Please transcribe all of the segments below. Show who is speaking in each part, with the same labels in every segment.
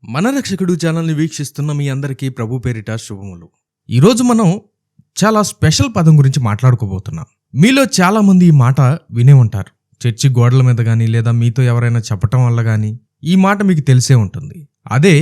Speaker 1: మన రక్షకుడు ఛానల్ని వీక్షిస్తున్న మీ అందరికీ ప్రభు పేరిట శుభములు. ఈరోజు మనం చాలా స్పెషల్ పదం గురించి మాట్లాడుకోబోతున్నాం. మీలో చాలా మంది ఈ మాట వినే ఉంటారు. చర్చి గోడల మీద కానీ లేదా మీతో ఎవరైనా చెప్పటం వల్ల కానీ ఈ మాట మీకు తెలిసే ఉంటుంది. అదే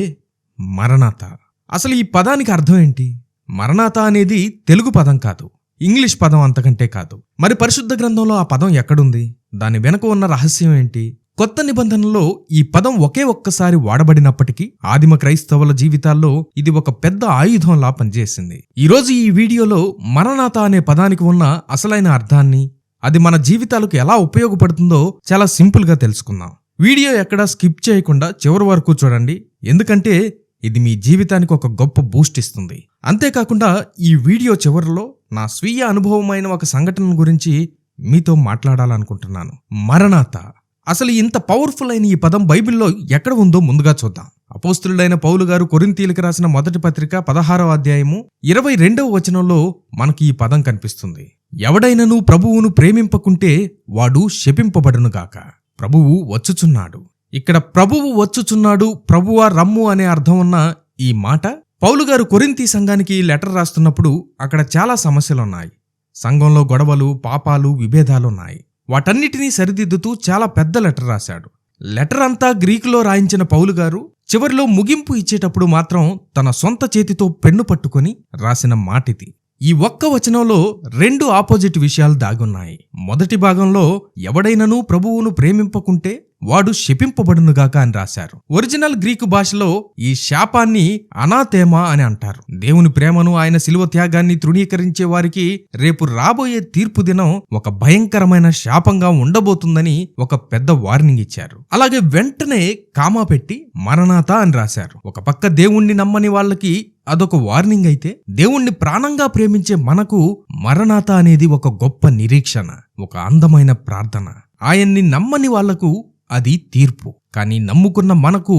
Speaker 1: మరణాత. అసలు ఈ పదానికి అర్థం ఏంటి? మరణాత అనేది తెలుగు పదం కాదు, ఇంగ్లీష్ పదం అంతకంటే కాదు. మరి పరిశుద్ధ గ్రంథంలో ఆ పదం ఎక్కడుంది? దాని వెనుక ఉన్న రహస్యం ఏంటి? కొత్త నిబంధనలో ఈ పదం ఒక్కసారి వాడబడినప్పటికీ ఆదిమ క్రైస్తవుల జీవితాల్లో ఇది ఒక పెద్ద ఆయుధంలా పనిచేసింది. ఈరోజు ఈ వీడియోలో మరణాత అనే పదానికి ఉన్న అసలైన అర్థాన్ని, అది మన జీవితాలకు ఎలా ఉపయోగపడుతుందో చాలా సింపుల్గా తెలుసుకుందాం. వీడియో ఎక్కడా స్కిప్ చేయకుండా చివరి వరకు చూడండి, ఎందుకంటే ఇది మీ జీవితానికి ఒక గొప్ప బూస్ట్ ఇస్తుంది. అంతేకాకుండా ఈ వీడియో చివరిలో నా స్వీయ అనుభవమైన ఒక సంఘటన గురించి మీతో మాట్లాడాలనుకుంటున్నాను. మరణాత. అసలు ఇంత పవర్ఫుల్ అయిన ఈ పదం బైబిల్లో ఎక్కడ ఉందో ముందుగా చూద్దాం. అపోస్తులుడైన పౌలు గారు కొరింథీయులకు రాసిన మొదటి పత్రిక 16వ అధ్యాయము 22వ వచనంలో మనకి ఈ పదం కనిపిస్తుంది. ఎవడైనను ప్రభువును ప్రేమింపకుంటే వాడు శపింపబడునుగాక. ప్రభువు వచ్చుచున్నాడు. ఇక్కడ ప్రభువు వచ్చుచున్నాడు, ప్రభువా రమ్ము అనే అర్థం ఉన్న ఈ మాట పౌలు గారు కొరింథీ సంఘానికి లెటర్ రాస్తున్నప్పుడు అక్కడ చాలా సమస్యలున్నాయి. సంఘంలో గొడవలు, పాపాలు, విభేదాలున్నాయి. వాటన్నిటినీ సరిదిద్దుతూ చాలా పెద్ద లెటర్ రాశాడు. లెటర్ అంతా గ్రీకులో రాయించిన పౌలు గారు చివరిలో ముగింపు ఇచ్చేటప్పుడు మాత్రం తన సొంత చేతితో పెన్ను పట్టుకొని రాసిన మాటిది. ఈ ఒక్క వచనంలో 2 ఆపోజిట్ విషయాలు దాగున్నాయి. మొదటి భాగంలో ఎవడైనను ప్రభువును ప్రేమింపకుంటే వాడు శపింపబడునుగాక అని రాశారు. ఒరిజినల్ గ్రీకు భాషలో ఈ శాపాన్ని అనాథేమా అని అంటారు. దేవుని ప్రేమను, ఆయన శిలువ త్యాగాన్ని తృణీకరించే వారికి రేపు రాబోయే తీర్పు దినం ఒక భయంకరమైన శాపంగా ఉండబోతుందని ఒక పెద్ద వార్నింగ్ ఇచ్చారు. అలాగే వెంటనే కామా పెట్టి మరణాత అని రాశారు. ఒక పక్క దేవుణ్ణి నమ్మని వాళ్ళకి అదొక వార్నింగ్ అయితే, దేవుణ్ణి ప్రాణంగా ప్రేమించే మనకు మరణాత అనేది ఒక గొప్ప నిరీక్షణ, ఒక అందమైన ప్రార్థన. ఆయన్ని నమ్మని వాళ్లకు అది తీర్పు, కానీ నమ్ముకున్న మనకు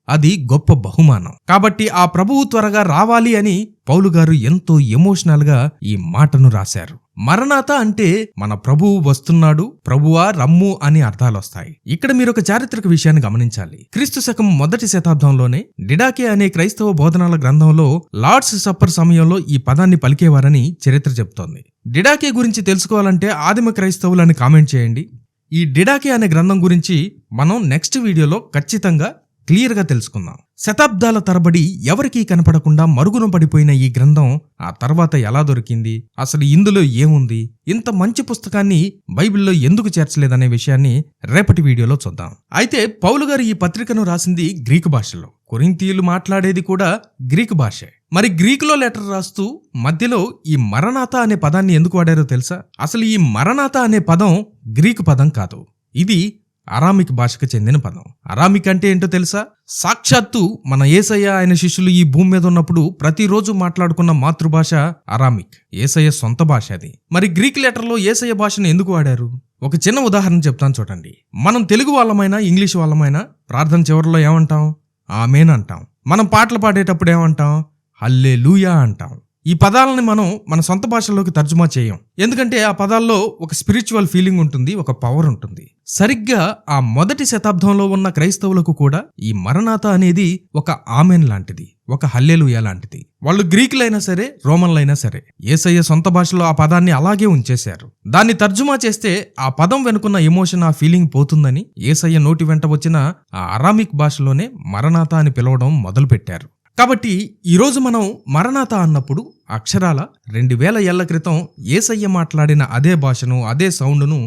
Speaker 1: అది గొప్ప బహుమానం. కాబట్టి ఆ ప్రభువు త్వరగా రావాలి అని పౌలు గారు ఎంతో ఎమోషనల్ గా ఈ మాటను రాశారు. మరణాత అంటే మన ప్రభువు వస్తున్నాడు, ప్రభువా రమ్ము అని అర్థాలొస్తాయి. ఇక్కడ మీరు ఒక చారిత్రక విషయాన్ని గమనించాలి. క్రీస్తు శకం 1వ శతాబ్దంలోనే డిడాకే అనే క్రైస్తవ బోధనాల గ్రంథంలో లార్డ్స్ సప్పర్ సమయంలో ఈ పదాన్ని పలికేవారని చరిత్ర చెబుతోంది. డిడాకే గురించి తెలుసుకోవాలంటే ఆదిమ క్రైస్తవులని కామెంట్ చేయండి. ఈ డిడాకే అనే గ్రంథం గురించి మనం నెక్స్ట్ వీడియోలో ఖచ్చితంగా క్లియర్గా తెలుసుకుందాం. శతాబ్దాల తరబడి ఎవరికీ కనపడకుండా మరుగున పడిపోయిన ఈ గ్రంథం ఆ తర్వాత ఎలా దొరికింది, అసలు ఇందులో ఏముంది, ఇంత మంచి పుస్తకాన్ని బైబిల్లో ఎందుకు చేర్చలేదనే విషయాన్ని రేపటి వీడియోలో చూద్దాం. అయితే పౌలు గారు ఈ పత్రికను రాసింది గ్రీకు భాషలో, కొరింథీయులు మాట్లాడేది కూడా గ్రీకు భాషే. మరి గ్రీకులో లెటర్ రాస్తూ మధ్యలో ఈ మరణాత అనే పదాన్ని ఎందుకు వాడారో తెలుసా? అసలు ఈ మరణాత అనే పదం గ్రీకు పదం కాదు, ఇది అరామిక్ భాషకు చెందిన పదం. అరామిక్ అంటే ఏంటో తెలుసా? సాక్షాత్తు మన యేసయ్య, ఆయన శిష్యులు ఈ భూమి మీద ఉన్నప్పుడు ప్రతిరోజు మాట్లాడుకున్న మాతృభాష అరామిక్. యేసయ్య సొంత భాష అది. మరి గ్రీక్ లెటర్లో యేసయ్య భాషను ఎందుకు వాడారు? ఒక చిన్న ఉదాహరణ చెప్తాను చూడండి. మనం తెలుగు వాళ్ళమైనా ఇంగ్లీష్ వాళ్ళమైనా ప్రార్థన చివరిలో ఏమంటాం? ఆమేన్ అంటాం. మనం పాటలు పాడేటప్పుడు ఏమంటాం? హల్లెలూయా అంటాం. ఈ పదాలని మనం మన సొంత భాషలోకి తర్జుమా చేయం, ఎందుకంటే ఆ పదాల్లో ఒక స్పిరిచువల్ ఫీలింగ్ ఉంటుంది, ఒక పవర్ ఉంటుంది. సరిగ్గా ఆ 1వ శతాబ్దంలో ఉన్న క్రైస్తవులకు కూడా ఈ మరణాత అనేది ఒక ఆమెన్ లాంటిది, ఒక హల్లెలూయా లాంటిది. వాళ్ళు గ్రీకులైనా సరే, రోమన్లైనా సరే, యేసయ్య సొంత భాషలో ఆ పదాన్ని అలాగే ఉంచేశారు. దాన్ని తర్జుమా చేస్తే ఆ పదం వెనుకున్న ఎమోషన్, ఆ ఫీలింగ్ పోతుందని యేసయ్య నోటి వెంట వచ్చిన ఆ అరామిక్ భాషలోనే మరణాత అని పిలవడం మొదలుపెట్టారు. కాబట్టి ఈరోజు మనం మరణాత అన్నప్పుడు అక్షరాల 2000 ఏళ్ల క్రితం యేసయ్య మాట్లాడిన అదే భాషను, అదే సౌండ్ను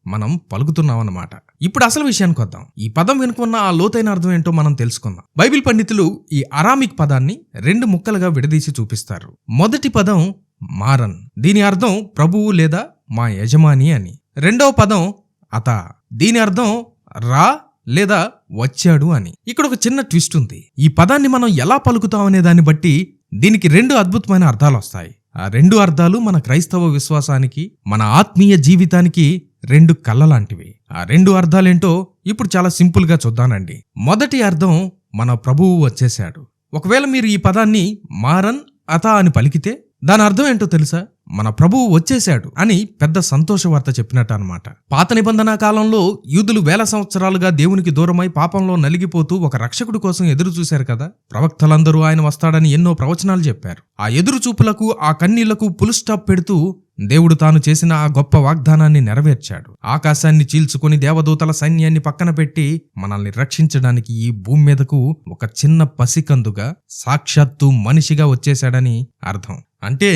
Speaker 1: మనం పలుకుతున్నామన్నమాట. ఇప్పుడు అసలు విషయానికి వద్దాం. ఈ పదం వెనుకున్న ఆ లోతైన అర్థం ఏంటో మనం తెలుసుకుందాం. బైబిల్ పండితులు ఈ అరామిక్ పదాన్ని 2 ముక్కలుగా విడదీసి చూపిస్తారు. మొదటి పదం మారన్, దీని అర్థం ప్రభువు లేదా మా యజమాని అని. రెండవ పదం అత, దీని అర్థం రా లేదా వచ్చాడు అని. ఇక్కడ ఒక చిన్న ట్విస్ట్ ఉంది. ఈ పదాన్ని మనం ఎలా పలుకుతామనే దాన్ని బట్టి దీనికి 2 అద్భుతమైన అర్థాలు వస్తాయి. ఆ 2 అర్థాలు మన క్రైస్తవ విశ్వాసానికి, మన ఆత్మీయ జీవితానికి 2 కళ్ళ లాంటివి. ఆ 2 అర్థాలేంటో ఇప్పుడు చాలా సింపుల్ గా చూద్దానండి. మొదటి అర్థం మన ప్రభువు వచ్చేశాడు. ఒకవేళ మీరు ఈ పదాన్ని మారన్ అత అని పలికితే దాని అర్థం ఏంటో తెలుసా? మన ప్రభువు వచ్చేశాడు అని పెద్ద సంతోష వార్త చెప్పినట్టు అన్నమాట. పాత నిబంధన కాలంలో యూదులు వేల సంవత్సరాలుగా దేవునికి దూరమై పాపంలో నలిగిపోతూ ఒక రక్షకుడి కోసం ఎదురు చూశారు కదా. ప్రవక్తలందరూ ఆయన వస్తాడని ఎన్నో ప్రవచనాలు చెప్పారు. ఆ ఎదురు చూపులకు, ఆ కన్నీళ్లకు ఫుల్ స్టాప్ పెడుతూ దేవుడు తాను చేసిన ఆ గొప్ప వాగ్దానాన్ని నెరవేర్చాడు. ఆకాశాన్ని చీల్చుకుని దేవదూతల సైన్యాన్ని పక్కన పెట్టి మనల్ని రక్షించడానికి ఈ భూమి మీదకు ఒక చిన్న పసికందుగా సాక్షాత్తు మనిషిగా వచ్చేశాడని అర్థం. అంటే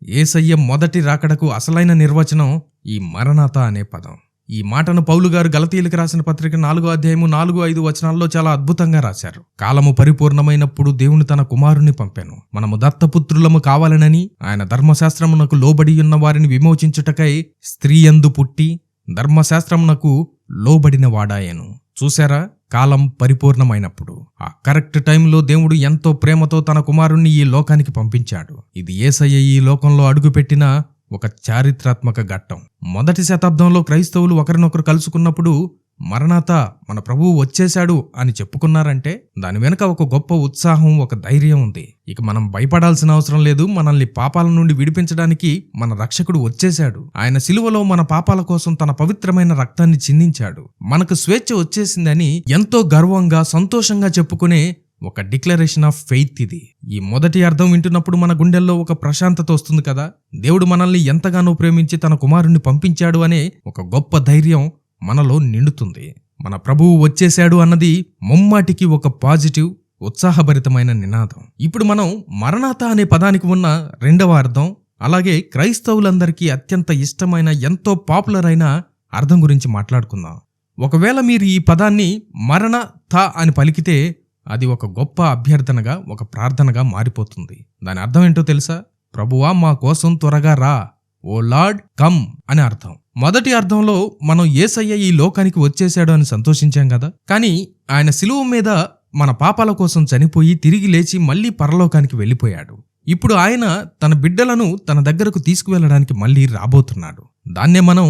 Speaker 1: యేసయ్య మొదటి రాకడకు అసలైన నిర్వచనం ఈ మరణాత అనే పదం. ఈ మాటను పౌలు గారు గలతీయులకు రాసిన పత్రిక 4వ అధ్యాయము 4-5 వచనాల్లో చాలా అద్భుతంగా రాశారు. కాలము పరిపూర్ణమైనప్పుడు దేవుని తన కుమారుని పంపెను, మనము దత్తపుత్రులము కావాలనని. ఆయన ధర్మశాస్త్రమునకు లోబడి ఉన్న వారిని విమోచించుటకై స్త్రీయందు పుట్టి ధర్మశాస్త్రమునకు లోబడిన వాడాయను. చూశారా, కాలం పరిపూర్ణమైనప్పుడు ఆ కరెక్ట్ టైంలో దేవుడు ఎంతో ప్రేమతో తన కుమారుణ్ణి ఈ లోకానికి పంపించాడు. ఇది యేసయ్య ఈ లోకంలో అడుగుపెట్టిన ఒక చారిత్రాత్మక ఘట్టం. మొదటి శతాబ్దంలో క్రైస్తవులు ఒకరినొకరు కలుసుకున్నప్పుడు మరణాత, మన ప్రభువు వచ్చేశాడు అని చెప్పుకున్నారంటే దాని వెనుక ఒక గొప్ప ఉత్సాహం, ఒక ధైర్యం ఉంది. ఇక మనం భయపడాల్సిన అవసరం లేదు. మనల్ని పాపాల నుండి విడిపించడానికి మన రక్షకుడు వచ్చేశాడు. ఆయన సిలువలో మన పాపాల కోసం తన పవిత్రమైన రక్తాన్ని చిందించాడు. మనకు స్వేచ్ఛ వచ్చేసిందని ఎంతో గర్వంగా, సంతోషంగా చెప్పుకునే ఒక డిక్లరేషన్ ఆఫ్ ఫెయిత్ ఇది. ఈ మొదటి అర్థం వింటున్నప్పుడు మన గుండెల్లో ఒక ప్రశాంతత వస్తుంది కదా. దేవుడు మనల్ని ఎంతగానో ప్రేమించి తన కుమారుణ్ణి పంపించాడు అనే ఒక గొప్ప ధైర్యం మనలో నిండుతుంది. మన ప్రభువు వచ్చేశాడు అన్నది ముమ్మాటికి ఒక పాజిటివ్, ఉత్సాహభరితమైన నినాదం. ఇప్పుడు మనం మరణాత అనే పదానికి ఉన్న రెండవ అర్థం, అలాగే క్రైస్తవులందరికీ అత్యంత ఇష్టమైన, ఎంతో పాపులర్ అయిన అర్థం గురించి మాట్లాడుకుందాం. ఒకవేళ మీరు ఈ పదాన్ని మరణాత అని పలికితే అది ఒక గొప్ప అభ్యర్థనగా, ఒక ప్రార్థనగా మారిపోతుంది. దాని అర్థం ఏంటో తెలుసా? ప్రభువా, మా కోసం త్వరగా రా, ఓ లార్డ్ కమ్ అని అర్థం. మొదటి అర్థంలో మనం యేసయ్య ఈ లోకానికి వచ్చేశాడు అని సంతోషించాం కదా. కానీ ఆయన సిలువ మీద మన పాపాల కోసం చనిపోయి తిరిగి లేచి మళ్లీ పరలోకానికి వెళ్ళిపోయాడు. ఇప్పుడు ఆయన తన బిడ్డలను తన దగ్గరకు తీసుకువెళ్ళడానికి మళ్లీ రాబోతున్నాడు. దాన్నే మనం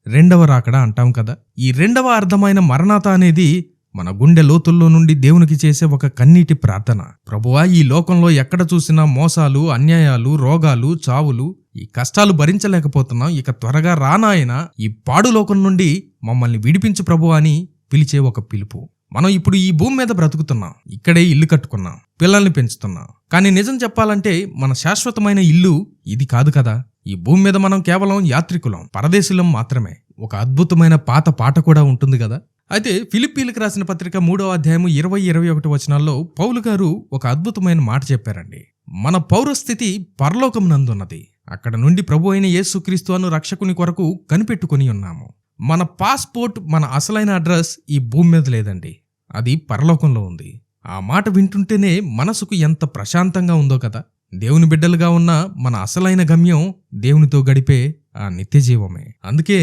Speaker 1: రెండవ రాకడ అంటాం కదా. ఈ రెండవ అర్థమైన మరణాత అనేది మన గుండె లోతుల్లో నుండి దేవునికి చేసే ఒక కన్నీటి ప్రార్థన. ప్రభువా, ఈ లోకంలో ఎక్కడ చూసినా మోసాలు, అన్యాయాలు, రోగాలు, చావులు, ఈ కష్టాలు భరించలేకపోతున్నాం. ఇక త్వరగా రానాయనా, ఈ పాడు లోకం నుండి మమ్మల్ని విడిపించు ప్రభు అని పిలిచే ఒక పిలుపు. మనం ఇప్పుడు ఈ భూమి మీద బ్రతుకుతున్నాం, ఇక్కడే ఇల్లు కట్టుకున్నాం, పిల్లల్ని పెంచుతున్నాం. కానీ నిజం చెప్పాలంటే మన శాశ్వతమైన ఇల్లు ఇది కాదు కదా. ఈ భూమి మీద మనం కేవలం యాత్రికులం, పరదేశులం మాత్రమే. ఒక అద్భుతమైన పాత పాట కూడా ఉంటుంది కదా. అయితే ఫిలిప్పీలకు రాసిన పత్రిక 3వ అధ్యాయము 20-21 వచనాల్లో పౌలు గారు ఒక అద్భుతమైన మాట చెప్పారండి. మన పౌరస్థితి పరలోకం నందున్నది. అక్కడ నుండి ప్రభు అయిన యేసుక్రీస్తు అను రక్షకుని కొరకు కనిపెట్టుకుని ఉన్నాము. మన పాస్పోర్ట్, మన అసలైన అడ్రస్ ఈ భూమి మీద లేదండి, అది పరలోకంలో ఉంది. ఆ మాట వింటుంటేనే మనసుకు ఎంత ప్రశాంతంగా ఉందో కదా. దేవుని బిడ్డలుగా ఉన్న మన అసలైన గమ్యం దేవునితో గడిపే ఆ నిత్య జీవమే. అందుకే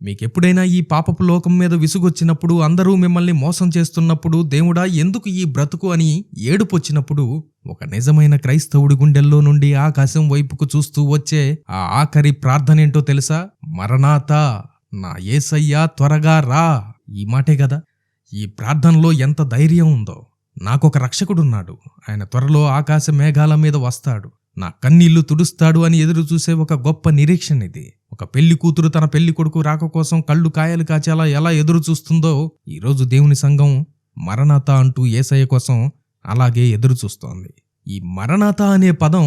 Speaker 1: మీకెప్పుడైనా ఈ పాపపు లోకం మీద విసుగొచ్చినప్పుడు, అందరూ మిమ్మల్ని మోసం చేస్తున్నప్పుడు, దేవుడా ఎందుకు ఈ బ్రతుకు అని ఏడుపొచ్చినప్పుడు, ఒక నిజమైన క్రైస్తవుడి గుండెల్లో నుండి ఆకాశం వైపుకు చూస్తూ వచ్చే ఆ ఆఖరి ప్రార్థన ఏంటో తెలుసా? మరణాత, నా యేసయ్యా త్వరగా రా. ఈ మాటే కదా. ఈ ప్రార్థనలో ఎంత ధైర్యం ఉందో. నాకొక రక్షకుడున్నాడు, ఆయన త్వరలో ఆకాశ మేఘాల మీద వస్తాడు, నా కన్నీళ్లు తుడుస్తాడు అని ఎదురు చూసే ఒక గొప్ప నిరీక్షణ ఇది. ఒక పెళ్లి కూతురు తన పెళ్లి కొడుకు రాక కోసం కళ్ళు కాయలు కాచేలా ఎలా ఎదురు చూస్తుందో, ఈరోజు దేవుని సంఘం మరణాత అంటూ యేసయ్య కోసం అలాగే ఎదురు చూస్తోంది. ఈ మరణాత అనే పదం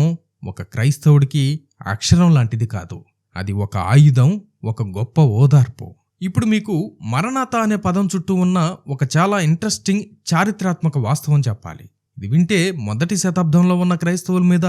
Speaker 1: ఒక క్రైస్తవుడికి అక్షరం లాంటిది కాదు, అది ఒక ఆయుధం, ఒక గొప్ప ఓదార్పు. ఇప్పుడు మీకు మరణాత అనే పదం చుట్టూ ఉన్న ఒక చాలా ఇంట్రెస్టింగ్ చారిత్రాత్మక వాస్తవం చెప్పాలి. ఇది వింటే మొదటి శతాబ్దంలో ఉన్న క్రైస్తవుల మీద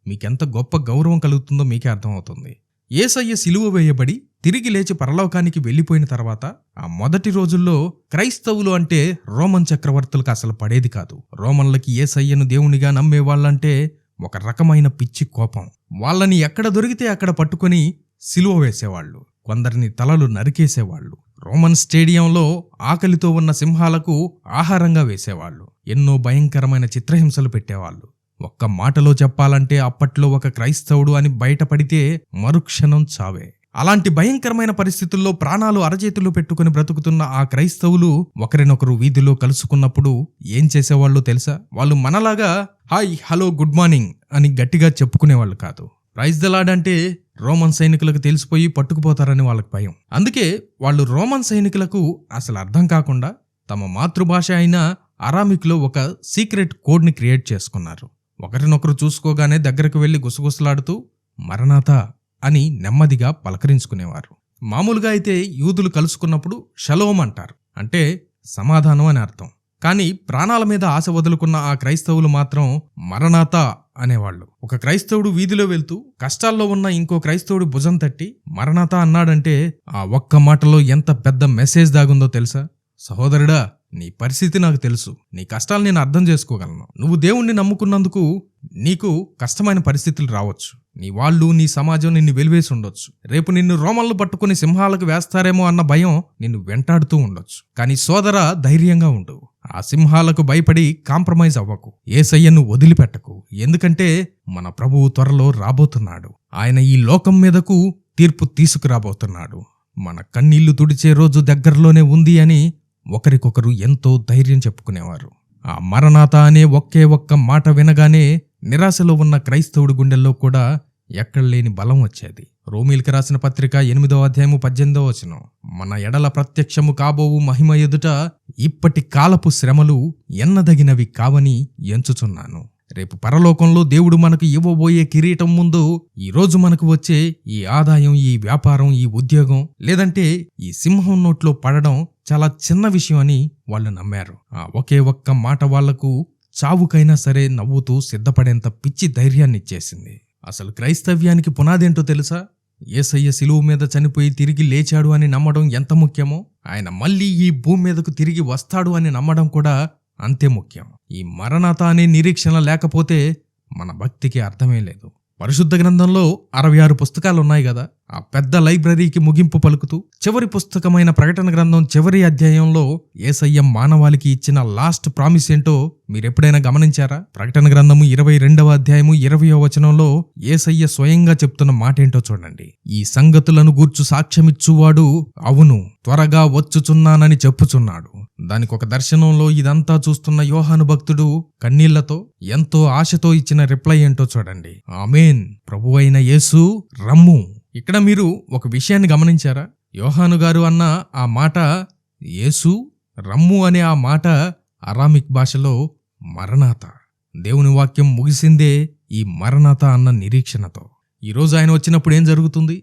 Speaker 1: మీకెంత గొప్ప గౌరవం కలుగుతుందో మీకే అర్థమవుతుంది. యేసయ్య సిలువ వేయబడి తిరిగి లేచి పరలోకానికి వెళ్ళిపోయిన తర్వాత ఆ మొదటి రోజుల్లో క్రైస్తవులు అంటే రోమన్ చక్రవర్తులకు అసలు పడేది కాదు. రోమన్లకి యేసయ్యను దేవునిగా నమ్మేవాళ్ళంటే ఒక రకమైన పిచ్చి కోపం. వాళ్ళని ఎక్కడ దొరికితే అక్కడ పట్టుకొని సిలువ వేసేవాళ్ళు, కొందరిని తలలు నరికేసేవాళ్ళు, రోమన్ స్టేడియంలో ఆకలితో ఉన్న సింహాలకు ఆహారంగా వేసేవాళ్ళు, ఎన్నో భయంకరమైన చిత్రహింసలు పెట్టేవాళ్ళు. ఒక్క మాటలో చెప్పాలంటే అప్పట్లో ఒక క్రైస్తవుడు అని బయటపడితే మరుక్షణం చావే. అలాంటి భయంకరమైన పరిస్థితుల్లో ప్రాణాలు అరచేతుల్లో పెట్టుకుని బ్రతుకుతున్న ఆ క్రైస్తవులు ఒకరినొకరు వీధిలో కలుసుకున్నప్పుడు ఏం చేసేవాళ్ళు తెలుసా? వాళ్ళు మనలాగా హాయ్, హలో, గుడ్ మార్నింగ్ అని గట్టిగా చెప్పుకునేవాళ్ళు కాదు. ప్రైజ్ ద లార్డ్ అంటే రోమన్ సైనికులకు తెలిసిపోయి పట్టుకుపోతారని వాళ్ళకి భయం. అందుకే వాళ్ళు రోమన్ సైనికులకు అసలు అర్థం కాకుండా తమ మాతృభాష అయిన అరామిక్లో ఒక సీక్రెట్ కోడ్ని క్రియేట్ చేసుకున్నారు. ఒకరినొకరు చూసుకోగానే దగ్గరకు వెళ్లి గుసగుసలాడుతూ మరణాతా అని నెమ్మదిగా పలకరించుకునేవారు. మామూలుగా అయితే యూదులు కలుసుకున్నప్పుడు షలోమ్ అంటారు, అంటే సమాధానం అని అర్థం. కానీ ప్రాణాల మీద ఆశ వదులుకున్న ఆ క్రైస్తవులు మాత్రం మరణాతా అనేవాళ్లు. ఒక క్రైస్తవుడు వీధిలో వెళ్తూ కష్టాల్లో ఉన్న ఇంకో క్రైస్తవుడి భుజం తట్టి మరణాతా అన్నాడంటే ఆ ఒక్క మాటలో ఎంత పెద్ద మెసేజ్ దాగుందో తెలుసా? సహోదరుడా, నీ పరిస్థితి నాకు తెలుసు, నీ కష్టాలు నేను అర్థం చేసుకోగలను. నువ్వు దేవుణ్ణి నమ్ముకున్నందుకు నీకు కష్టమైన పరిస్థితులు రావచ్చు. నీ వాళ్ళు, నీ సమాజం నిన్ను వెలివేసి ఉండొచ్చు. రేపు నిన్ను రోమన్లు పట్టుకుని సింహాలకు వేస్తారేమో అన్న భయం నిన్ను వెంటాడుతూ ఉండొచ్చు. కానీ సోదరా, ధైర్యంగా ఉండు. ఆ సింహాలకు భయపడి కాంప్రమైజ్ అవ్వకు. యేసయ్యను వదిలిపెట్టకు. ఎందుకంటే మన ప్రభువు త్వరలో రాబోతున్నాడు. ఆయన ఈ లోకం మీదకు తీర్పు తీసుకురాబోతున్నాడు. మన కన్నీళ్లు తుడిచే రోజు దగ్గరలోనే ఉంది అని ఒకరికొకరు ఎంతో ధైర్యం చెప్పుకునేవారు. ఆ మరణాతా అనే ఒకే ఒక్క మాట వినగానే నిరాశలో ఉన్న క్రైస్తవుడి గుండెల్లో కూడా ఎక్కడలేని బలం వచ్చేది. రోమీయులకు రాసిన పత్రిక 8వ అధ్యాయము 18వ వచనం, మన ఎడల ప్రత్యక్షము కాబోవు మహిమ ఎదుట ఇప్పటి కాలపు శ్రమలు ఎన్నదగినవి కావని ఎంచుచున్నాను. రేపు పరలోకంలో దేవుడు మనకు ఇవ్వబోయే కిరీటం ముందు ఈరోజు మనకు వచ్చే ఈ ఆదాయం, ఈ వ్యాపారం, ఈ ఉద్యోగం, లేదంటే ఈ సింహం నోట్లో పడడం చాలా చిన్న విషయం అని వాళ్ళు నమ్మారు. ఆ ఒకే ఒక్క మాట వాళ్లకు చావుకైనా సరే నవ్వుతూ సిద్ధపడేంత పిచ్చి ధైర్యాన్ని ఇచ్చేసింది. అసలు క్రైస్తవ్యానికి పునాదేంటో తెలుసా? యేసయ్య శిలువ మీద చనిపోయి తిరిగి లేచాడు అని నమ్మడం ఎంత ముఖ్యమో, ఆయన మళ్ళీ ఈ భూమి మీదకు తిరిగి వస్తాడు అని నమ్మడం కూడా అంతే ముఖ్యం. ఈ మరణాతా అనే నిరీక్షణ లేకపోతే మన భక్తికి అర్థమే లేదు. పరిశుద్ధ గ్రంథంలో 66 పుస్తకాలు ఉన్నాయి కదా. ఆ పెద్ద లైబ్రరీకి ముగింపు పలుకుతూ చివరి పుస్తకమైన ప్రకటన గ్రంథం చివరి అధ్యాయంలో యేసయ్య మానవాళికి ఇచ్చిన లాస్ట్ ప్రామిస్ ఏంటో మీరెప్పుడైనా గమనించారా? ప్రకటన గ్రంథము 22వ అధ్యాయము 20వ వచనంలో యేసయ్య స్వయంగా చెప్తున్న మాట ఏంటో చూడండి. ఈ సంగతులను గూర్చు సాక్ష్యమిచ్చువాడు అవును, త్వరగా వచ్చుచున్నానని చెప్పుచున్నాడు. దానికి ఒక దర్శనంలో ఇదంతా చూస్తున్న యోహాను భక్తుడు కన్నీళ్లతో ఎంతో ఆశతో ఇచ్చిన రిప్లై ఏంటో చూడండి. ఆమేన్, ప్రభువైన యేసు రమ్ము. ఇక్కడ మీరు ఒక విషయాన్ని గమనించారా? యోహాను గారు అన్న ఆ మాట యేసు రమ్ము అనే ఆ మాట అరామిక్ భాషలో మరణాతా. దేవుని వాక్యం ముగిసిందే ఈ మరణాతా అన్న నిరీక్షణతో. ఈరోజు ఆయన వచ్చినప్పుడు ఏం జరుగుతుంది?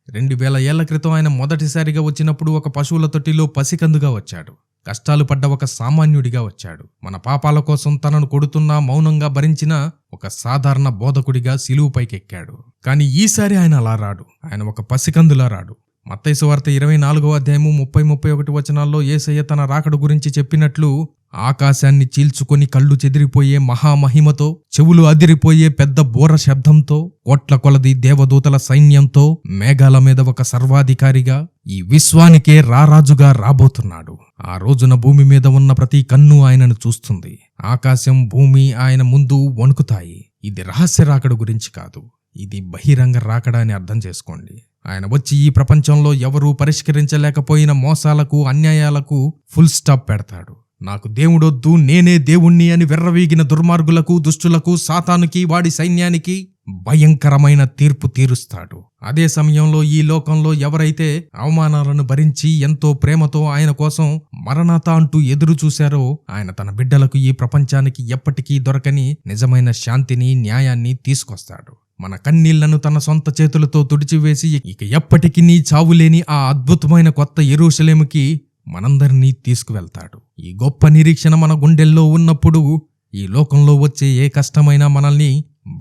Speaker 1: 2000 ఏళ్ల క్రితం ఆయన మొదటిసారిగా వచ్చినప్పుడు ఒక పశువుల తొట్టిలో పసికందుగా వచ్చాడు. కష్టాలు పడ్డ ఒక సామాన్యుడిగా వచ్చాడు. మన పాపాల కోసం తనను కొడుతున్నా మౌనంగా భరించిన ఒక సాధారణ బోధకుడిగా శిలువపైకెక్కాడు. కానీ ఈసారి ఆయన అలా రాడు. ఆయన ఒక పసికందులా రాడు. మత్తయి సువార్త 24వ అధ్యాయము 30-31 వచనాల్లో యేసయ్య తన రాకడ గురించి చెప్పినట్లు ఆకాశాన్ని చీల్చుకొని కళ్ళు చెదిరిపోయే మహామహిమతో, చెవులు అదిరిపోయే పెద్ద బోర శబ్దంతో, కోట్ల కొలది దేవదూతల సైన్యంతో, మేఘాల మీద ఒక సర్వాధికారిగా ఈ విశ్వానికే రారాజుగా రాబోతున్నాడు. ఆ రోజున భూమి మీద ఉన్న ప్రతి కన్ను ఆయనను చూస్తుంది. ఆకాశం, భూమి ఆయన ముందు వణుకుతాయి. ఇది రహస్య రాకడ గురించి కాదు, ఇది బహిరంగ రాకడ అని అర్థం చేసుకోండి. ఆయన వచ్చి ఈ ప్రపంచంలో ఎవరూ పరిష్కరించలేకపోయిన మోసాలకు, అన్యాయాలకు ఫుల్ స్టాప్ పెడతాడు. నాకు దేవుడొద్దు, నేనే దేవుణ్ణి అని విర్రవీగిన దుర్మార్గులకు, దుష్టులకు, సాతానుకి, వాడి సైన్యానికి భయంకరమైన తీర్పు తీరుస్తాడు. అదే సమయంలో ఈ లోకంలో ఎవరైతే అవమానాలను భరించి ఎంతో ప్రేమతో ఆయన కోసం మరణాతా అంటూ ఎదురు చూశారో, ఆయన తన బిడ్డలకు ఈ ప్రపంచానికి ఎప్పటికీ దొరకని నిజమైన శాంతిని, న్యాయాన్ని తీసుకొస్తాడు. మన కన్నీళ్లను తన సొంత చేతులతో తుడిచివేసి ఇక ఎప్పటికీ చావులేని ఆ అద్భుతమైన కొత్త యెరూషలేముకి మనందరినీ తీసుకువెళ్తాడు. ఈ గొప్ప నిరీక్షణ మన గుండెల్లో ఉన్నప్పుడు ఈ లోకంలో వచ్చే ఏ కష్టమైనా మనల్ని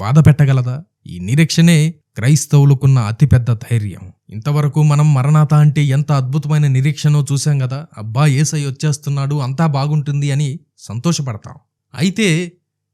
Speaker 1: బాధ పెట్టగలదా? ఈ నిరీక్షణే క్రైస్తవులకున్న అతిపెద్ద ధైర్యం. ఇంతవరకు మనం మరణాతా అంటే ఎంత అద్భుతమైన నిరీక్షణో చూశాం కదా. అబ్బా, యేసయ్య వచ్చేస్తున్నాడు, అంతా బాగుంటుంది అని సంతోషపడతాం. అయితే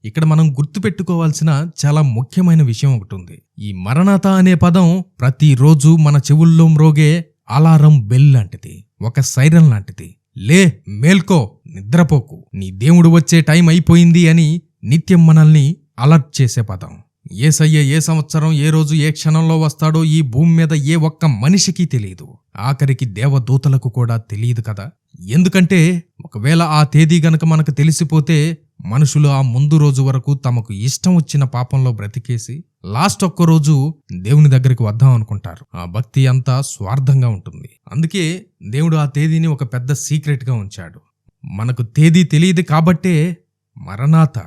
Speaker 1: ఇక్కడ మనం గుర్తుపెట్టుకోవాల్సిన చాలా ముఖ్యమైన విషయం ఒకటి ఉంది. ఈ మరణాతా అనే పదం ప్రతిరోజు మన చెవుల్లో మ్రోగే అలారం బెల్ లాంటిది, ఒక సైరన్ లాంటిది. లే, మేల్కో, నిద్రపోకు, నీ దేవుడు వచ్చే టైం అయిపోయింది అని నిత్యం మనల్ని అలర్ట్ చేసే పదం. యేసయ్య ఏ సంవత్సరం, ఏ రోజు, ఏ క్షణంలో వస్తాడో ఈ భూమి మీద ఏ ఒక్క మనిషికి తెలియదు. ఆఖరికి దేవదూతలకు కూడా తెలియదు కదా. ఎందుకంటే ఒకవేళ ఆ తేదీ గనక మనకు తెలిసిపోతే మనుషులు ఆ ముందు రోజు వరకు తమకు ఇష్టం వచ్చిన పాపంలో బ్రతికేసి లాస్ట్ ఒక్క రోజు దేవుని దగ్గరికి వద్దాం అనుకుంటారు. ఆ భక్తి అంతా స్వార్థంగా ఉంటుంది. అందుకే దేవుడు ఆ తేదీని ఒక పెద్ద సీక్రెట్ గా ఉంచాడు. మనకు తేదీ తెలియదు కాబట్టే మరణాత,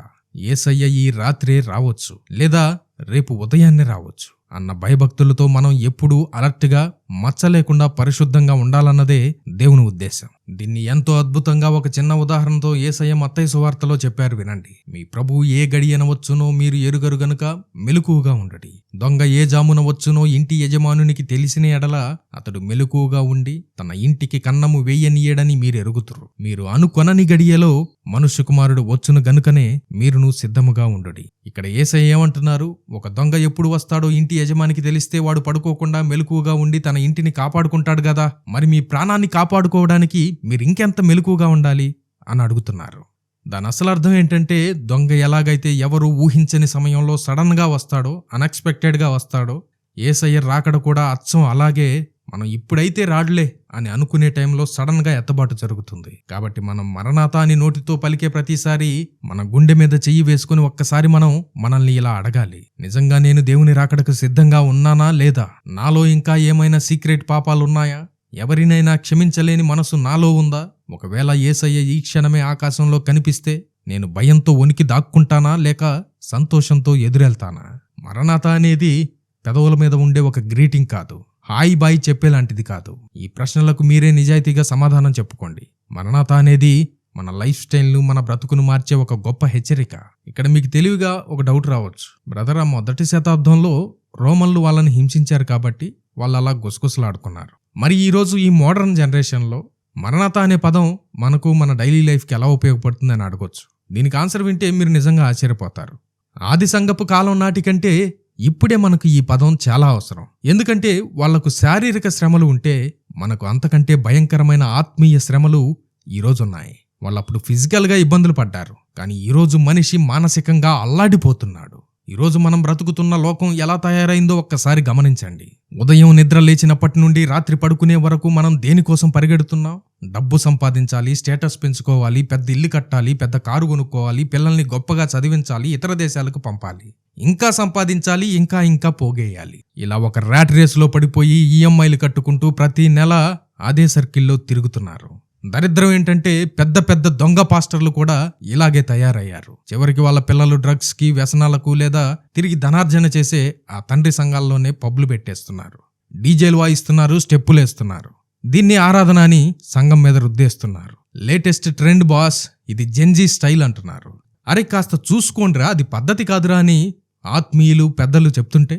Speaker 1: యేసయ్య ఈ రాత్రే రావచ్చు లేదా రేపు ఉదయాన్నే రావచ్చు అన్న భయభక్తులతో మనం ఎప్పుడూ అలర్ట్గా మచ్చలేకుండా పరిశుద్ధంగా ఉండాలన్నదే దేవుని ఉద్దేశం. దీన్ని ఎంతో అద్భుతంగా ఒక చిన్న ఉదాహరణతో యేసయ్య మత్తయి సువార్తలో చెప్పారు, వినండి. మీ ప్రభువు ఏ గడియన వచ్చునో మీరు ఎరుగరు గనుక మెలకువగా ఉండడి. దొంగ ఏ జామున వచ్చునో ఇంటి యజమానునికి తెలిసిన ఎడల అతడు మెలకువగా ఉండి తన ఇంటికి కన్నము వేయనీయడని మీరు ఎరుగుతురు. మీరు అనుకొనని గడియలో మనుష్య కుమారుడు వచ్చును గనుకనే మీరును సిద్ధముగా ఉండుడి. ఇక్కడ యేసయ్య ఏమంటున్నారు? ఒక దొంగ ఎప్పుడు వస్తాడో ఇంటి యజమానికి తెలిస్తే వాడు పడుకోకుండా మెలకువగా ఉండి తన ఇంటిని కాపాడుకుంటాడు గదా, మరి మీ ప్రాణాన్ని కాపాడుకోవడానికి మీరు ఇంకెంత మెలకువగా ఉండాలి అని అడుగుతున్నారు. దాని అసలు అర్థం ఏంటంటే, దొంగ ఎలాగైతే ఎవరు ఊహించని సమయంలో సడన్ గా వస్తాడో, అన్ఎక్స్పెక్టెడ్ గా వస్తాడో, యేసయ్య రాకడ కూడా అచ్చం అలాగే మనం ఇప్పుడైతే రాడులే అని అనుకునే టైంలో సడన్ గా ఎత్తబాటు జరుగుతుంది. కాబట్టి మనం మరణాత అని నోటితో పలికే ప్రతిసారి మన గుండె మీద చెయ్యి వేసుకుని ఒక్కసారి మనం మనల్ని ఇలా అడగాలి, నిజంగా నేను దేవుని రాకడకు సిద్ధంగా ఉన్నానా లేదా? నాలో ఇంకా ఏమైనా సీక్రెట్ పాపాలున్నాయా? ఎవరినైనా క్షమించలేని మనసు నాలో ఉందా? ఒకవేళ యేసయ్య ఈ క్షణమే ఆకాశంలో కనిపిస్తే నేను భయంతో వణికి దాక్కుంటానా లేక సంతోషంతో ఎదురెళ్తానా? మరణాత అనేది పెదవుల మీద ఉండే ఒక గ్రీటింగ్ కాదు, హాయ్ బాయ్ చెప్పేలాంటిది కాదు. ఈ ప్రశ్నలకు మీరే నిజాయితీగా సమాధానం చెప్పుకోండి. మరణాత అనేది మన లైఫ్ స్టైల్ను, మన బ్రతుకును మార్చే ఒక గొప్ప హెచ్చరిక. ఇక్కడ మీకు తెలివిగా ఒక డౌట్ రావచ్చు, బ్రదర్, ఆ మొదటి శతాబ్దంలో రోమన్లు వాళ్ళని హింసించారు కాబట్టి వాళ్ళు అలా గుసగుసలాడుకున్నారు. మరి ఈరోజు ఈ మోడర్న్ జనరేషన్లో మరణాత అనే పదం మనకు మన డైలీ లైఫ్కి ఎలా ఉపయోగపడుతుంది అని అడగొచ్చు. దీనికి ఆన్సర్ వింటే మీరు నిజంగా ఆశ్చర్యపోతారు. ఆది సంగపు కాలం నాటి కంటే ఇప్పుడే మనకు ఈ పదం చాలా అవసరం. ఎందుకంటే వాళ్లకు శారీరక శ్రమలు ఉంటే మనకు అంతకంటే భయంకరమైన ఆత్మీయ శ్రమలు ఈరోజున్నాయి. వాళ్ళప్పుడు ఫిజికల్గా ఇబ్బందులు పడ్డారు, కానీ ఈరోజు మనిషి మానసికంగా అల్లాడిపోతున్నాడు. ఈరోజు మనం బ్రతుకుతున్న లోకం ఎలా తయారైందో ఒక్కసారి గమనించండి. ఉదయం నిద్ర లేచినప్పటి నుండి రాత్రి పడుకునే వరకు మనం దేనికోసం పరిగెడుతున్నాం? డబ్బు సంపాదించాలి, స్టేటస్ పెంచుకోవాలి, పెద్ద ఇల్లు కట్టాలి, పెద్ద కారు కొనుక్కోవాలి, పిల్లల్ని గొప్పగా చదివించాలి, ఇతర దేశాలకు పంపాలి, ఇంకా సంపాదించాలి, ఇంకా పోగేయాలి. ఇలా ఒక ర్యాట్ రేసులో పడిపోయి ఈఎంఐలు కట్టుకుంటూ ప్రతి నెల అదే సర్కిల్లో తిరుగుతున్నారు. దరిద్రం ఏంటంటే పెద్ద పెద్ద దొంగ పాస్టర్లు కూడా ఇలాగే తయారయ్యారు. చివరికి వాళ్ళ పిల్లలు డ్రగ్స్ కి, వ్యసనాలకు లేదా తిరిగి ధనార్జన చేసే ఆ తండ్రి సంఘాల్లోనే పబ్లు పెట్టేస్తున్నారు, డీజేలు వాయిస్తున్నారు, స్టెప్పులేస్తున్నారు. దీన్ని ఆరాధన అని సంఘం మీద రుద్దేస్తున్నారు. లేటెస్ట్ ట్రెండ్ బాస్, ఇది జెన్జీ స్టైల్ అంటున్నారు. అరే కాస్త చూసుకోండిరా, అది పద్ధతి కాదురా అని ఆత్మీయులు పెద్దలు చెప్తుంటే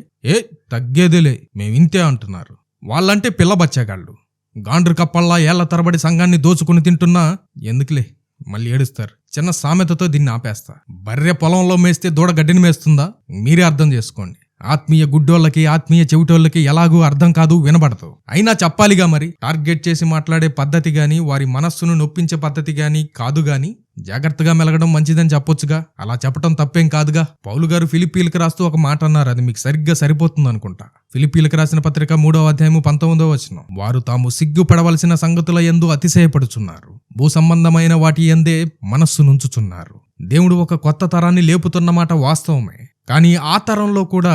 Speaker 1: తగ్గేదేలే మేమింతే అంటున్నారు. వాళ్ళంటే పిల్ల బచ్చాగాళ్ళు. గాండ్రు కప్పల్లా ఏళ్ల తరబడి సంఘాన్ని దోచుకుని తింటున్నా ఎందుకులే మళ్ళీ ఏడుస్తారు. చిన్న సామెతతో దీన్ని ఆపేస్తా. బర్రె పొలంలో మేస్తే దూడ గడ్డిని మేస్తుందా? మీరే అర్థం చేసుకోండి. ఆత్మీయ గుడ్డోళ్ళకి, ఆత్మీయ చెవిటోళ్ళకి ఎలాగూ అర్థం కాదు, వినబడదు. అయినా చెప్పాలిగా మరి. టార్గెట్ చేసి మాట్లాడే పద్ధతి గాని, వారి మనస్సును నొప్పించే పద్ధతి గాని కాదు గాని జాగ్రత్తగా మెలగడం మంచిదని చెప్పొచ్చుగా. అలా చెప్పటం తప్పేం కాదుగా. పౌలు గారు ఫిలిప్పీలకు రాస్తూ ఒక మాట అన్నారు, అది మీకు సరిగ్గా సరిపోతుంది అనుకుంటా. ఫిలిప్పీలకు రాసిన పత్రిక 3వ అధ్యాయము 19వ వచనం. వారు తాము సిగ్గుపడవలసిన సంగతుల యందు అతిశయపడుచున్నారు, భూ సంబంధమైన వాటి యందే మనస్సు నుంచుచున్నారు. దేవుడు ఒక కొత్త తరాన్ని లేపుతున్నమాట వాస్తవమే, కానీ ఆ తరంలో కూడా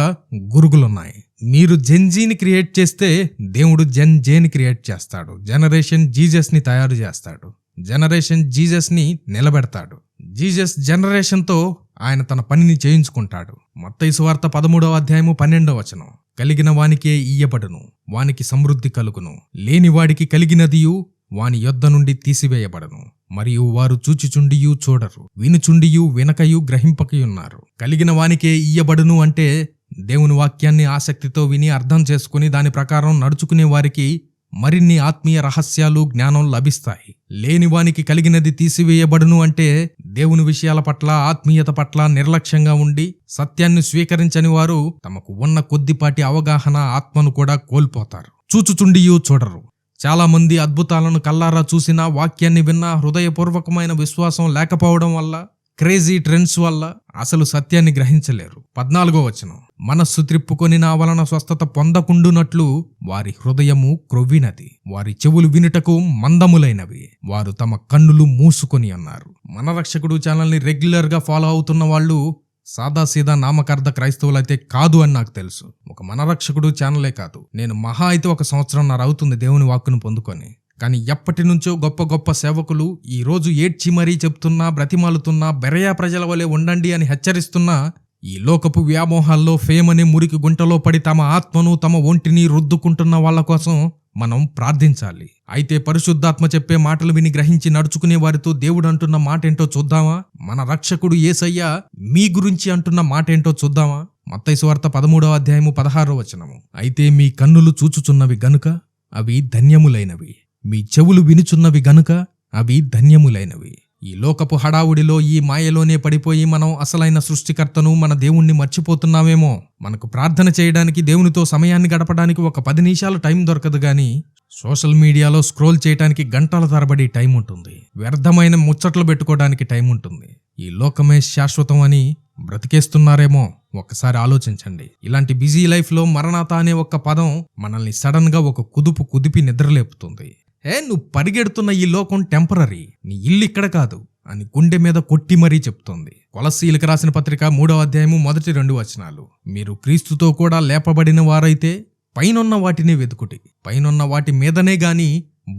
Speaker 1: గురుగులున్నాయి. మీరు జెన్జీని క్రియేట్ చేస్తే దేవుడు జెని క్రియేట్ చేస్తాడు. జనరేషన్ జీసస్ ని తయారు చేస్తాడు. జనరేషన్ జీసస్ ని నిలబెడతాడు. జీసస్ జనరేషన్తో ఆయన తన పనిని చేయించుకుంటాడు. మత్తయి సువార్త 13వ అధ్యాయము 12వ వచనం. కలిగిన వానికే ఇయ్యబడును, వానికి సమృద్ధి కలుగును, లేనివాడికి కలిగినదియు వాని యొద్ద నుండి తీసివేయబడను. మరియు వారు చూచిచుండియు చూడరు, వినుచుండియు వినకయు గ్రహింపకయున్నారు. కలిగిన వానికే ఇయ్యబడును అంటే దేవుని వాక్యాన్ని ఆసక్తితో విని అర్థం చేసుకుని దాని ప్రకారం నడుచుకునే వారికి మరిన్ని ఆత్మీయ రహస్యాలు, జ్ఞానం లభిస్తాయి. లేనివానికి కలిగినది తీసివేయబడును అంటే దేవుని విషయాల పట్ల, ఆత్మీయత పట్ల నిర్లక్ష్యంగా ఉండి సత్యాన్ని స్వీకరించని వారు తమకు ఉన్న కొద్దిపాటి అవగాహన, ఆత్మను కూడా కోల్పోతారు. చూచుచుండియు చూడరు. చాలా మంది అద్భుతాలను కల్లారా చూసినా, వాక్యాన్ని విన్నా హృదయపూర్వకమైన విశ్వాసం లేకపోవడం వల్ల, క్రేజీ ట్రెండ్స్ వల్ల అసలు సత్యాన్ని గ్రహించలేరు. 14వ వచనం. మనస్సు త్రిప్పుకొని నా వలన స్వస్థత పొందకుండునట్లు వారి హృదయము క్రొవ్వినది, వారి చెవులు వినుటకు మందములైనవి, వారు తమ కన్నులు మూసుకొని అన్నారు. మన రక్షకుడు ఛానల్ని రెగ్యులర్గా ఫాలో అవుతున్న వాళ్ళు సాదాసీదా నామకార్థ క్రైస్తవులైతే కాదు అని నాకు తెలుసు. ఒక మన రక్షకుడు ఛానలే కాదు, నేను మహా అయితే 1 సంవత్సరంన్నర అవుతుంది దేవుని వాక్కును పొందుకొని. కానీ ఎప్పటి నుంచో గొప్ప గొప్ప సేవకులు ఈ రోజు ఏడ్చి మరీ చెప్తున్నా, బ్రతిమాలుతున్నా, బెరయా ప్రజల వలె ఉండండి అని హెచ్చరిస్తున్నా, ఈ లోకపు వ్యామోహాల్లో ఫేమ్ అనే మురికి గుంటలో పడి తమ ఆత్మను తమ ఒంటిని రుద్దుకుంటున్న వాళ్ళ కోసం మనం ప్రార్థించాలి. అయితే పరిశుద్ధాత్మ చెప్పే మాటలు విని గ్రహించి నడుచుకునే వారితో దేవుడు అంటున్న మాట ఏంటో చూద్దామా? మన రక్షకుడు యేసయ్య మీ గురించి అంటున్న మాట ఏంటో చూద్దామా? మత్తయి సువార్త 13వ అధ్యాయము 16వ వచనము. అయితే మీ కన్నులు చూచుచున్నవి గనుక అవి ధన్యములైనవి, మీ చెవులు వినుచున్నవి గనుక అవి ధన్యములైనవి. ఈ లోకపు హడావుడిలో, ఈ మాయలోనే పడిపోయి మనం అసలైన సృష్టికర్తను, మన దేవుణ్ణి మర్చిపోతున్నామేమో. మనకు ప్రార్థన చేయడానికి, దేవునితో సమయాన్ని గడపడానికి ఒక 10 నిమిషాలు టైం దొరకదు గాని సోషల్ మీడియాలో స్క్రోల్ చేయడానికి గంటల తరబడి టైం ఉంటుంది. వ్యర్థమైన ముచ్చట్లు పెట్టుకోవడానికి టైం ఉంటుంది. ఈ లోకమే శాశ్వతం అని బ్రతికేస్తున్నారేమో. ఒక్కసారి ఆలోచించండి. ఇలాంటి బిజీ లైఫ్లో మరణాత అనే ఒక్క పదం మనల్ని సడన్ గా ఒక కుదిపి నిద్రలేపుతుంది. నువ్వు పరిగెడుతున్న ఈ లోకం టెంపరరీ, నీ ఇల్లు ఇక్కడ కాదు అని గుండె మీద కొట్టి మరీ చెప్తోంది. కొలస్సీలకు రాసిన పత్రిక 3వ అధ్యాయము మొదటి 2 వచనాలు. మీరు క్రీస్తుతో కూడా లేపబడిన వారైతే పైనున్న వాటిని వెతుకుడి, పైనున్న వాటి మీదనే గాని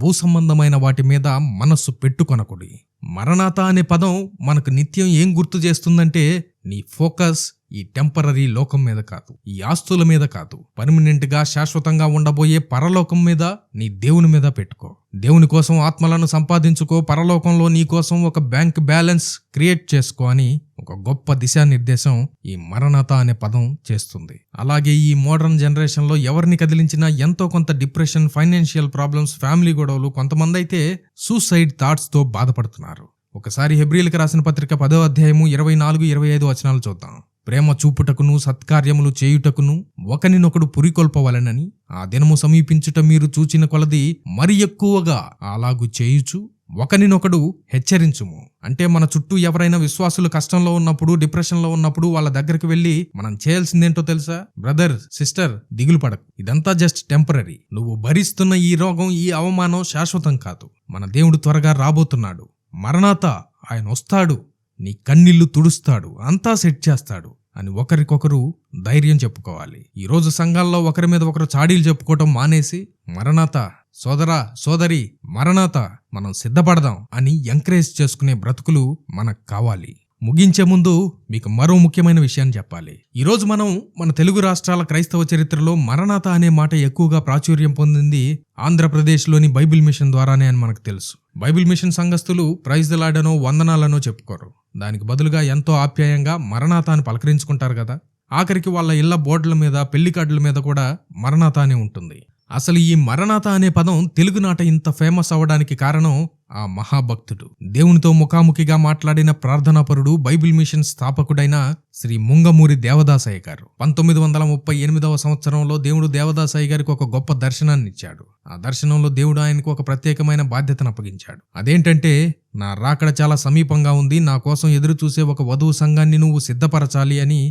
Speaker 1: భూ సంబంధమైన వాటి మీద మనస్సు పెట్టుకొనకుడి. మరణాత అనే పదం మనకు నిత్యం ఏం గుర్తు చేస్తుందంటే, నీ ఫోకస్ ఈ టెంపరరీ లోకం మీద కాదు, ఈ ఆస్తుల మీద కాదు, పర్మనెంట్ గా శాశ్వతంగా ఉండబోయే పరలోకం మీద, నీ దేవుని మీద పెట్టుకో. దేవుని కోసం ఆత్మలను సంపాదించుకో, పరలోకంలో నీ కోసం ఒక బ్యాంక్ బ్యాలెన్స్ క్రియేట్ చేసుకో అని ఒక గొప్ప దిశానిర్దేశం ఈ మరణాత అనే పదం చేస్తుంది. అలాగే ఈ మోడర్న్ జనరేషన్ లో ఎవరిని కదిలించినా ఎంతో కొంత డిప్రెషన్, ఫైనాన్షియల్ ప్రాబ్లమ్స్, ఫ్యామిలీ గొడవలు, కొంతమంది అయితే సూసైడ్ థాట్స్ తో బాధపడుతున్నారు. ఒకసారి హెబ్రీయులకు రాసిన పత్రిక 10వ అధ్యాయము 24-25 వచనాలు చూద్దాం. ప్రేమ చూపుటకును సత్కార్యములు చేయుటకును ఒకనినొకడు పురికొల్పవలెనని ఆ దినము సమీపించుట మీరు చూచిన కొలది మరి ఎక్కువగా అలాగు చేయుచు ఒకనినొకడు హెచ్చరించుము. అంటే మన చుట్టూ ఎవరైనా విశ్వాసులు కష్టంలో ఉన్నప్పుడు, డిప్రెషన్లో ఉన్నప్పుడు వాళ్ళ దగ్గరికి వెళ్ళి మనం చేయాల్సిందేంటో తెలుసా? బ్రదర్, సిస్టర్, దిగులు పడకు, ఇదంతా జస్ట్ టెంపరరీ. నువ్వు భరిస్తున్న ఈ రోగం, ఈ అవమానం శాశ్వతం కాదు. మన దేవుడు త్వరగా రాబోతున్నాడు. మరణాత, ఆయన వస్తాడు, నీ కన్నీళ్లు తుడుస్తాడు, అంతా సెట్ చేస్తాడు అని ఒకరికొకరు ధైర్యం చెప్పుకోవాలి. ఈరోజు సంఘాల్లో ఒకరి మీద ఒకరు చాడీలు చెప్పుకోవటం మానేసి, మరణాత, సోదరా, సోదరి, మరణాత, మనం సిద్ధపడదాం అని ఎంకరేజ్ చేసుకునే బ్రతుకులు మనకు కావాలి. ముగించే ముందు మీకు మరో ముఖ్యమైన విషయాన్ని చెప్పాలి. ఈరోజు మనం మన తెలుగు రాష్ట్రాల క్రైస్తవ చరిత్రలో మరణాత అనే మాట ఎక్కువగా ప్రాచుర్యం పొందింది ఆంధ్రప్రదేశ్లోని బైబిల్ మిషన్ ద్వారానే అని మనకు తెలుసు. బైబిల్ మిషన్ సంఘస్థులు ప్రైజ్ ది లార్డ్ అనో వందనాలనో చెప్పుకోరు. దానికి బదులుగా ఎంతో ఆప్యాయంగా మరణాత అని పలకరించుకుంటారు కదా. ఆఖరికి వాళ్ళ ఇళ్ల బోర్డుల మీద, పెళ్లి కార్డుల మీద కూడా మరణాత అనే ఉంటుంది. అసలు ఈ మరణాత అనే పదం తెలుగునాట ఇంత ఫేమస్ అవ్వడానికి కారణం ఆ మహాభక్తుడు, దేవునితో ముఖాముఖిగా మాట్లాడిన ప్రార్థనాపరుడు, బైబిల్ మిషన్ స్థాపకుడైన శ్రీ ముంగమూరి దేవదాసయ్య గారు. 1938వ సంవత్సరంలో దేవుడు దేవదాసయ్య గారికి ఒక గొప్ప దర్శనాన్ని ఇచ్చాడు. ఆ దర్శనంలో దేవుడు ఆయనకు ఒక ప్రత్యేకమైన బాధ్యతను అప్పగించాడు. అదేంటంటే, నా రాకడ చాలా సమీపంగా ఉంది, నా కోసం ఎదురు చూసే ఒక వధువు సంఘాన్ని నువ్వు సిద్ధపరచాలి అని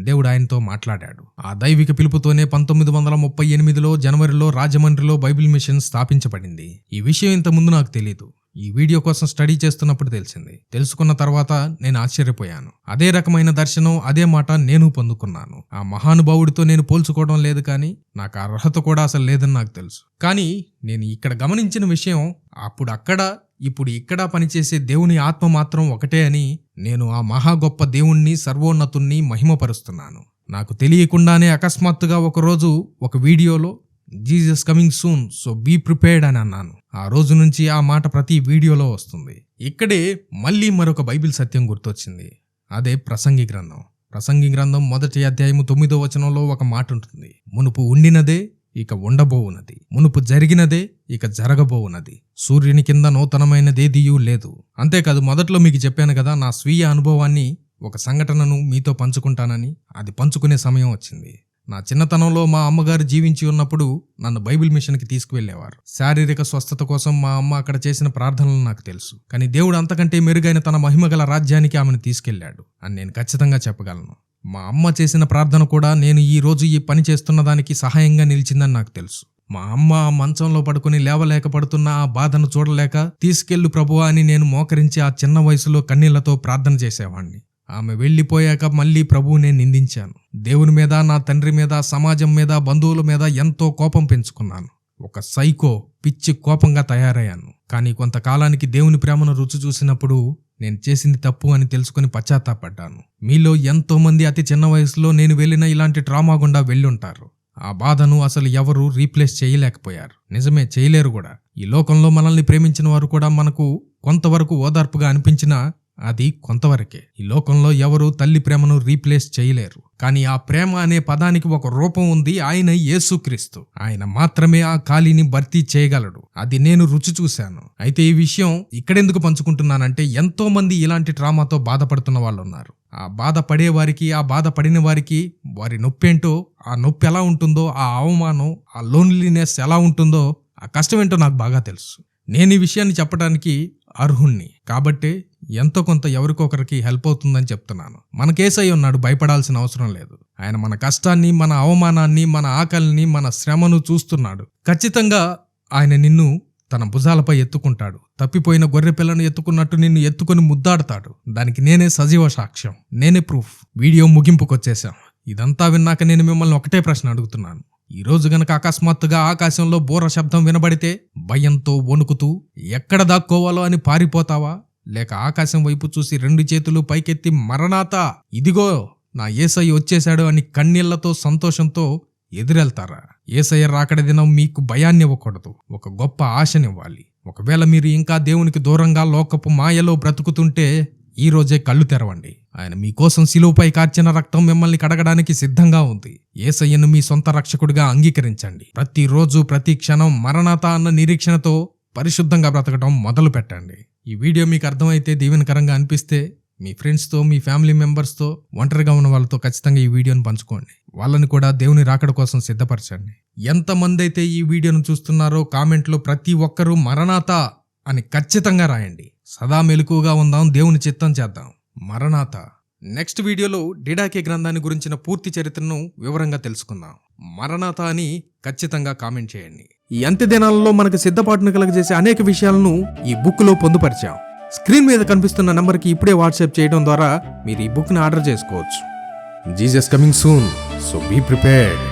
Speaker 1: దేవుడు ఆయనతో మాట్లాడాడు. ఆ దైవిక పిలుపుతోనే 1938లో జనవరిలో రాజమండ్రిలో బైబిల్ మిషన్ స్థాపించబడింది. ఈ విషయం ఇంత ముందు నాకు తెలీదు. ఈ వీడియో కోసం స్టడీ చేస్తున్నప్పుడు తెలిసింది. తెలుసుకున్న తర్వాత నేను ఆశ్చర్యపోయాను. అదే రకమైన దర్శనం, అదే మాట నేను పొందుకున్నాను. ఆ మహానుభావుడితో నేను పోల్చుకోవడం లేదు, కానీ నాకు ఆ అర్హత కూడా అసలు లేదని నాకు తెలుసు. కానీ నేను ఇక్కడ గమనించిన విషయం, అప్పుడు అక్కడ, ఇప్పుడు ఇక్కడ పనిచేసే దేవుని ఆత్మ మాత్రం ఒకటే అని నేను ఆ మహా గొప్ప దేవుణ్ణి, సర్వోన్నతుణ్ణి మహిమపరుస్తున్నాను. నాకు తెలియకుండానే అకస్మాత్తుగా ఒకరోజు ఒక వీడియోలో Jesus coming soon, so be prepared అని అన్నాను. ఆ రోజు నుంచి ఆ మాట ప్రతి వీడియోలో వస్తుంది. ఇక్కడే మళ్ళీ మరొక బైబిల్ సత్యం గుర్తొచ్చింది. అదే ప్రసంగి గ్రంథం. ప్రసంగి గ్రంథం 1వ అధ్యాయము 9వ వచనంలో ఒక మాట ఉంటుంది. మునుపు ఉండినదే ఇక ఉండబోవునది, మునుపు జరిగినదే ఇక జరగబోవునది, సూర్యుని కింద నూతనమైనదేదియూ లేదు. అంతేకాదు, మొదట్లో మీకు చెప్పాను కదా, నా స్వీయ అనుభవాన్ని, ఒక సంఘటనను మీతో పంచుకుంటానని. అది పంచుకునే సమయం వచ్చింది. నా చిన్నతనంలో మా అమ్మగారు జీవించి ఉన్నప్పుడు నన్ను బైబిల్ మిషన్కి తీసుకువెళ్లేవారు. శారీరక స్వస్థత కోసం మా అమ్మ అక్కడ చేసిన ప్రార్థనలు నాకు తెలుసు. కానీ దేవుడు అంతకంటే మెరుగైన తన మహిమగల రాజ్యానికి ఆమెను తీసుకెళ్లాడు అని నేను ఖచ్చితంగా చెప్పగలను. మా అమ్మ చేసిన ప్రార్థన కూడా నేను ఈ రోజు ఈ పని చేస్తున్న దానికి సహాయంగా నిలిచిందని నాకు తెలుసు. మా అమ్మ మంచంలో పడుకుని లేవలేక పడుతున్న ఆ బాధను చూడలేక తీసుకెళ్ళు ప్రభువా అని నేను మోకరించి ఆ చిన్న వయసులో కన్నీళ్లతో ప్రార్థన చేసేవాణ్ణి. ఆమె వెళ్లిపోయాక మళ్లీ ప్రభువునే నిందించాను. దేవుని మీద, నా తండ్రి మీద, సమాజం మీద, బంధువుల మీద ఎంతో కోపం పెంచుకున్నాను. ఒక సైకో పిచ్చి కోపంగా తయారయ్యాను. కానీ కొంతకాలానికి దేవుని ప్రేమను రుచి చూసినప్పుడు నేను చేసింది తప్పు అని తెలుసుకుని పశ్చాత్తాపడ్డాను. మీలో ఎంతో మంది అతి చిన్న వయసులో నేను వెళ్ళిన ఇలాంటి ట్రామా గుండా వెళ్ళుంటారు. ఆ బాధను అసలు ఎవరు రీప్లేస్ చేయలేకపోయారు. నిజమే, చేయలేరు కూడా. ఈ లోకంలో మనల్ని ప్రేమించిన వారు కూడా మనకు కొంతవరకు ఓదార్పుగా అనిపించినా అది కొంతవరకే. ఈ లోకంలో ఎవరు తల్లి ప్రేమను రీప్లేస్ చేయలేరు. కానీ ఆ ప్రేమ అనే పదానికి ఒక రూపం ఉంది. ఆయన యేసుక్రీస్తు. ఆయన మాత్రమే ఆ ఖాళీని భర్తీ చేయగలడు. అది నేను రుచి చూశాను. అయితే ఈ విషయం ఇక్కడెందుకు పంచుకుంటున్నానంటే, ఎంతో మంది ఇలాంటి ట్రామాతో బాధపడుతున్న వాళ్ళు ఉన్నారు. ఆ బాధపడే వారికి, ఆ బాధపడిన వారికి వారి నొప్పేంటో, ఆ నొప్పి ఎలా ఉంటుందో, ఆ అవమానం, ఆ లోన్లీనెస్ ఎలా ఉంటుందో, ఆ కష్టం ఏంటో నాకు బాగా తెలుసు. నేను ఈ విషయాన్ని చెప్పడానికి అర్హుణ్ణి. కాబట్టే ఎంతో కొంత ఎవరికొకరికి హెల్ప్ అవుతుందని చెప్తున్నాను. మనకేసై ఉన్నాడు, భయపడాల్సిన అవసరం లేదు. ఆయన మన కష్టాన్ని, మన అవమానాన్ని, మన ఆకలిని, మన శ్రమను చూస్తున్నాడు. ఖచ్చితంగా ఆయన నిన్ను తన భుజాలపై ఎత్తుకుంటాడు. తప్పిపోయిన గొర్రె పిల్లను ఎత్తుకున్నట్టు నిన్ను ఎత్తుకుని ముద్దాడుతాడు. దానికి నేనే సజీవ సాక్ష్యం, నేనే ప్రూఫ్. వీడియో ముగింపుకొచ్చేసాం. ఇదంతా విన్నాక నేను మిమ్మల్ని ఒకటే ప్రశ్న అడుగుతున్నాను. ఈ రోజు గనక అకస్మాత్తుగా ఆకాశంలో బోర శబ్దం వినబడితే భయంతో వణుకుతూ ఎక్కడ దాక్కోవాలో అని పారిపోతావా? లేక ఆకాశం వైపు చూసి 2 చేతులు పైకెత్తి మరణాత, ఇదిగో నా యేసయ్య వచ్చేశాడు అని కన్నీళ్లతో సంతోషంతో ఎదురెళ్తారా? యేసయ్య రాకడ దినం మీకు భయాన్ని ఇవ్వకూడదు, ఒక గొప్ప ఆశనివ్వాలి. ఒకవేళ మీరు ఇంకా దేవునికి దూరంగా లోకపు మాయలో బ్రతుకుతుంటే ఈ రోజే కళ్ళు తెరవండి. ఆయన మీకోసం శిలువపై కార్చిన రక్తం మిమ్మల్ని కడగడానికి సిద్ధంగా ఉంది. యేసయ్యను మీ సొంత రక్షకుడిగా అంగీకరించండి. ప్రతిరోజు, ప్రతి క్షణం మరణాత అన్న నిరీక్షణతో పరిశుద్ధంగా బ్రతకడం మొదలు పెట్టండి. ఈ వీడియో మీకు అర్థమైతే, దీవెనకరంగా అనిపిస్తే మీ ఫ్రెండ్స్తో, మీ ఫ్యామిలీ మెంబర్స్తో, ఒంటరిగా ఉన్న వాళ్ళతో ఖచ్చితంగా ఈ వీడియోని పంచుకోండి. వాళ్ళని కూడా దేవుని రాకడ కోసం సిద్ధపరచండి. ఎంతమంది అయితే ఈ వీడియోను చూస్తున్నారో కామెంట్లో ప్రతి ఒక్కరూ మరణాత అని ఖచ్చితంగా రాయండి. సదా మెలకువగా ఉందాం, దేవుని చిత్తం చేద్దాం. మరణాత. నెక్స్ట్ వీడియోలో డిడాకే గ్రంథాన్ని గురించిన పూర్తి చరిత్రను వివరంగా తెలుసుకుందాం. మరణాత అని ఖచ్చితంగా కామెంట్ చేయండి. ఈ అంత్య దినాలలో మనకు సిద్ధపాటును కలగజేసే అనేక విషయాలను ఈ బుక్ లో పొందుపరిచాం. స్క్రీన్ మీద కనిపిస్తున్న నంబర్కి ఇప్పుడే వాట్సాప్ చేయడం ద్వారా మీరు ఈ బుక్ ని ఆర్డర్ చేసుకోవచ్చు. Jesus coming soon, so be prepared.